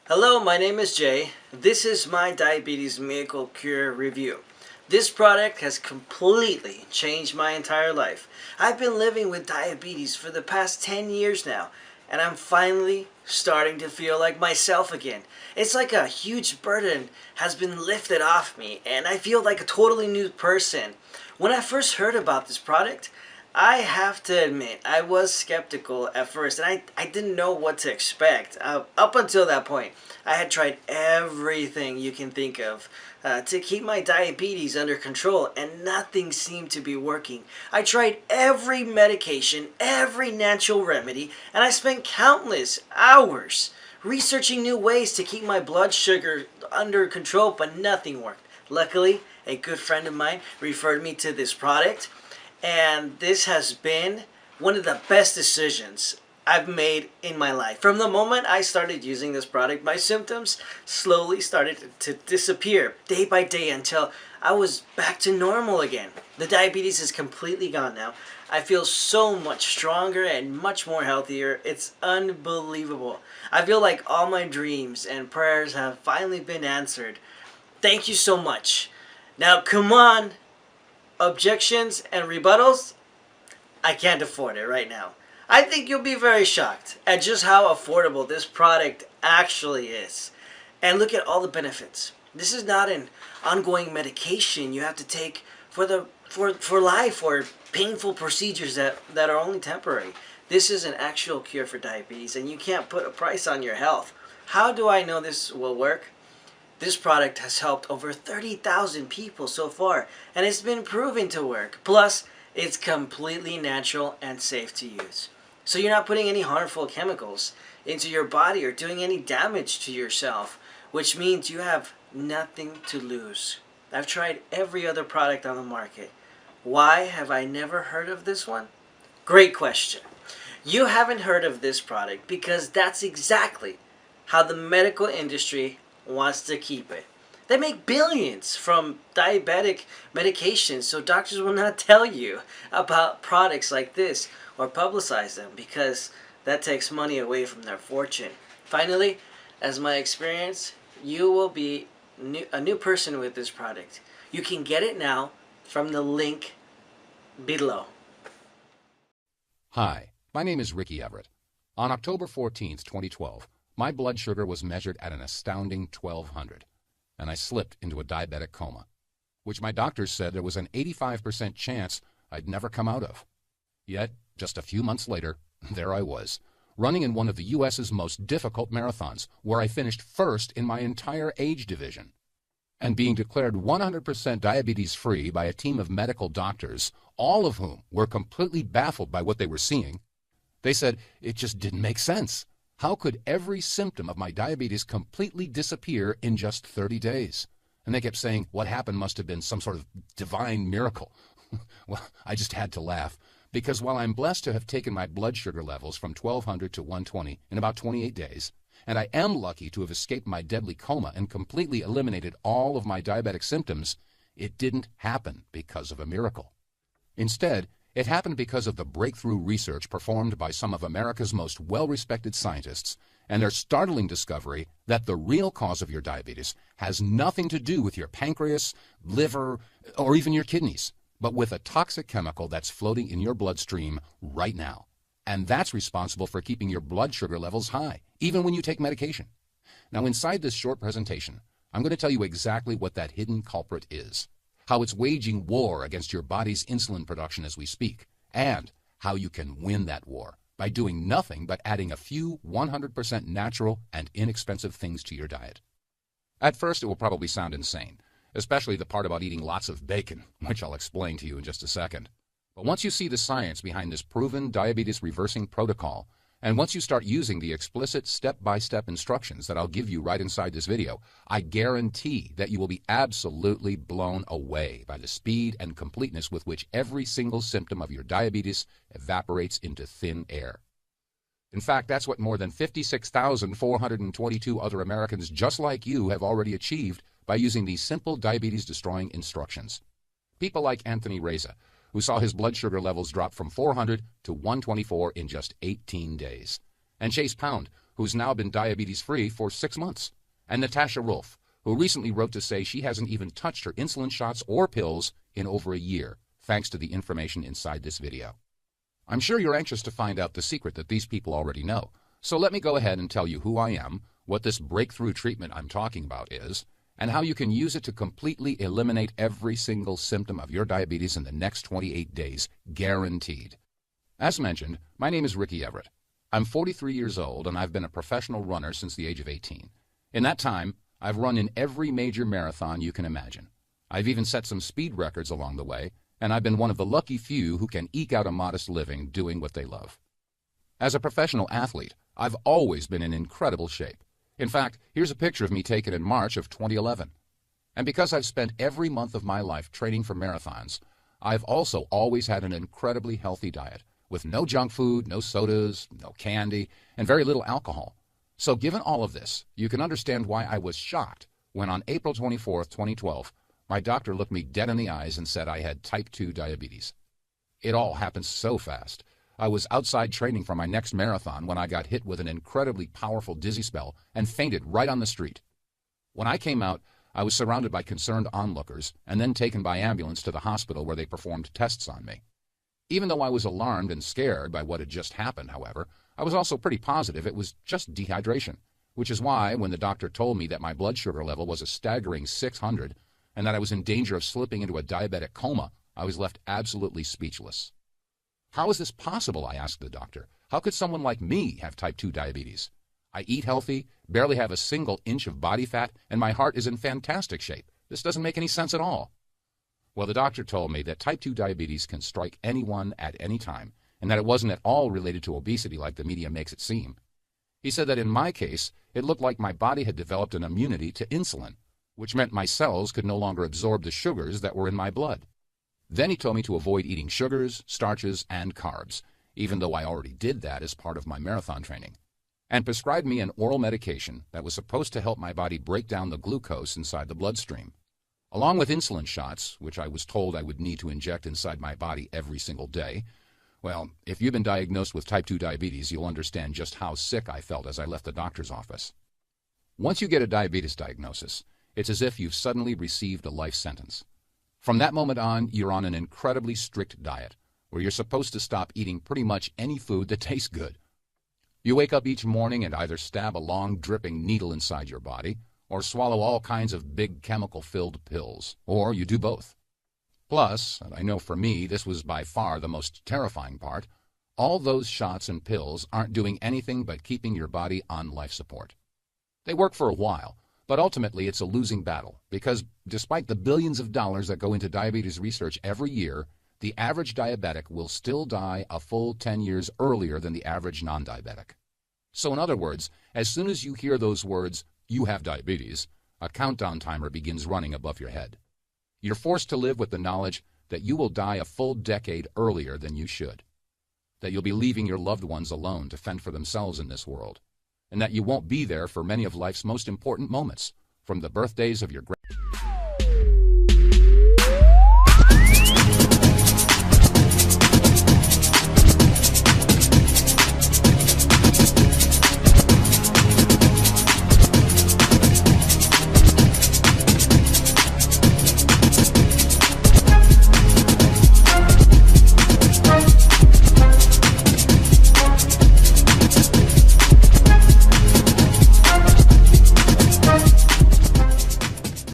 Hello, my name is Jay. This is my Diabetes Miracle Cure review. This product has completely changed my entire life. I've been living with diabetes for the past 10 years now, and I'm finally starting to feel like myself again. It's like a huge burden has been lifted off me, and I feel like a totally new person. When I first heard about this product, I have to admit, I was skeptical at first, and I didn't know what to expect. Up until that point, I had tried everything you can think of to keep my diabetes under control, and nothing seemed to be working. I tried every medication, every natural remedy, and I spent countless hours researching new ways to keep my blood sugar under control, but nothing worked. Luckily, a good friend of mine referred me to this product, and this has been one of the best decisions I've made in my life. From the moment I started using this product, my symptoms slowly started to disappear day by day until I was back to normal again. The diabetes is completely gone now. I feel so much stronger and much more healthier. It's unbelievable. I feel like all my dreams and prayers have finally been answered. Thank you so much. Now, come on, objections and rebuttals? I can't afford it right now. I think you'll be very shocked at just how affordable this product actually is. And look at all the benefits. This is not an ongoing medication you have to take for life or painful procedures that are only temporary. This is an actual cure for diabetes, and you can't put a price on your health. How do I know this will work? This product has helped over 30,000 people so far, and it's been proven to work. Plus, it's completely natural and safe to use. So you're not putting any harmful chemicals into your body or doing any damage to yourself, which means you have nothing to lose. I've tried every other product on the market. Why have I never heard of this one? Great question. You haven't heard of this product because that's exactly how the medical industry wants to keep it. They make billions from diabetic medications, so doctors will not tell you about products like this or publicize them because that takes money away from their fortune. Finally, as my experience, you will be a new person with this product. You can get it now from the link below. Hi, my name is Ricky Everett. On October 14th, 2012, my blood sugar was measured at an astounding 1200, and I slipped into a diabetic coma, which my doctors said there was an 85% chance I'd never come out of. Yet, just a few months later, there I was, running in one of the U.S.'s most difficult marathons, where I finished first in my entire age division, and being declared 100% diabetes-free by a team of medical doctors, all of whom were completely baffled by what they were seeing. They said it just didn't make sense. How could every symptom of my diabetes completely disappear in just 30 days? And they kept saying what happened must have been some sort of divine miracle. Well, I just had to laugh, because while I'm blessed to have taken my blood sugar levels from 1200 to 120 in about 28 days, and I am lucky to have escaped my deadly coma and completely eliminated all of my diabetic symptoms, it didn't happen because of a miracle. Instead, it happened because of the breakthrough research performed by some of America's most well-respected scientists and their startling discovery that the real cause of your diabetes has nothing to do with your pancreas, liver, or even your kidneys, but with a toxic chemical that's floating in your bloodstream right now. And that's responsible for keeping your blood sugar levels high, even when you take medication. Now, inside this short presentation, I'm going to tell you exactly what that hidden culprit is, how it's waging war against your body's insulin production as we speak, and how you can win that war by doing nothing but adding a few 100% natural and inexpensive things to your diet. At first, it will probably sound insane, especially the part about eating lots of bacon, which I'll explain to you in just a second. But once you see the science behind this proven diabetes reversing protocol, and once you start using the explicit step-by-step instructions that I'll give you right inside this video, I guarantee that you will be absolutely blown away by the speed and completeness with which every single symptom of your diabetes evaporates into thin air. In fact, that's what more than 56,422 other Americans just like you have already achieved by using these simple diabetes-destroying instructions. People like Anthony Reza, who saw his blood sugar levels drop from 400 to 124 in just 18 days. And Chase Pound, who's now been diabetes-free for 6 months, and Natasha Rolfe, who recently wrote to say she hasn't even touched her insulin shots or pills in over a year, thanks to the information inside this video. I'm sure you're anxious to find out the secret that these people already know, so let me go ahead and tell you who I am, what this breakthrough treatment I'm talking about is, and how you can use it to completely eliminate every single symptom of your diabetes in the next 28 days, guaranteed. As mentioned, my name is Ricky Everett. I'm 43 years old, and I've been a professional runner since the age of 18. In that time, I've run in every major marathon you can imagine. I've even set some speed records along the way, and I've been one of the lucky few who can eke out a modest living doing what they love. As a professional athlete, I've always been in incredible shape. In fact, here's a picture of me taken in March of 2011. And because I've spent every month of my life training for marathons, I've also always had an incredibly healthy diet, with no junk food, no sodas, no candy, and very little alcohol. So given all of this, you can understand why I was shocked when on April 24, 2012, my doctor looked me dead in the eyes and said I had type 2 diabetes. It all happened so fast. I was outside training for my next marathon when I got hit with an incredibly powerful dizzy spell and fainted right on the street. When I came out, I was surrounded by concerned onlookers and then taken by ambulance to the hospital where they performed tests on me. Even though I was alarmed and scared by what had just happened, however, I was also pretty positive it was just dehydration, which is why when the doctor told me that my blood sugar level was a staggering 600 and that I was in danger of slipping into a diabetic coma, I was left absolutely speechless. How is this possible, I asked the doctor. How could someone like me have type 2 diabetes? I eat healthy, barely have a single inch of body fat, and my heart is in fantastic shape. This doesn't make any sense at all. Well, the doctor told me that type 2 diabetes can strike anyone at any time, and that it wasn't at all related to obesity like the media makes it seem. He said that in my case, it looked like my body had developed an immunity to insulin, which meant my cells could no longer absorb the sugars that were in my blood. Then he told me to avoid eating sugars, starches, and carbs, even though I already did that as part of my marathon training, and prescribed me an oral medication that was supposed to help my body break down the glucose inside the bloodstream, along with insulin shots, which I was told I would need to inject inside my body every single day. Well, if you've been diagnosed with type 2 diabetes, you'll understand just how sick I felt as I left the doctor's office. Once you get a diabetes diagnosis, it's as if you've suddenly received a life sentence. From that moment on, you're on an incredibly strict diet, where you're supposed to stop eating pretty much any food that tastes good. You wake up each morning and either stab a long, dripping needle inside your body, or swallow all kinds of big chemical-filled pills, or you do both. Plus, and I know for me this was by far the most terrifying part, all those shots and pills aren't doing anything but keeping your body on life support. They work for a while, but ultimately it's a losing battle, because despite the billions of dollars that go into diabetes research every year, the average diabetic will still die a full 10 years earlier than the average non-diabetic. So in other words, as soon as you hear those words, "you have diabetes," a countdown timer begins running above your head. You're forced to live with the knowledge that you will die a full decade earlier than you should, that you'll be leaving your loved ones alone to fend for themselves in this world, and that you won't be there for many of life's most important moments, from the birthdays of your